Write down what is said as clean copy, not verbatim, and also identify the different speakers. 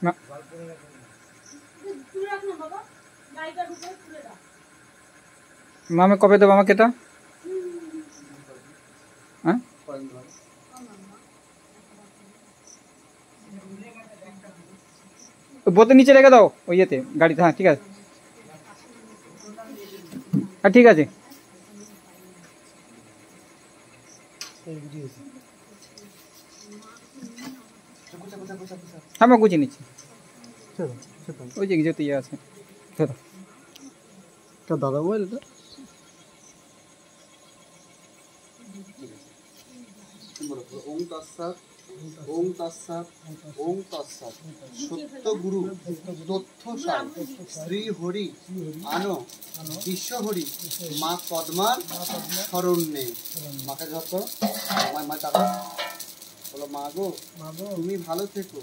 Speaker 1: না মামে কবে দেবো আমাকে এটা? হ্যাঁ বোতল নিচে রেখে দাও ওই ইয়েতে গাড়িতে। হ্যাঁ ঠিক আছে, হ্যাঁ ঠিক আছে। হ্যাঁ মা গুছিয়ে নিচ্ছি, ওই যে যেতে ইয়ে আছে দাদা মোবাইল এটা।
Speaker 2: ওং তৎসৎ ওং তৎসৎ ওং তৎসৎ সত্য গুরু তথ্য সার শ্রী হরি আনো বিশ্ব হরি মা পদ্মার শরণ্যে। মাকে যত মা টাকা বলো, মা গো তুমি ভালো থেকো।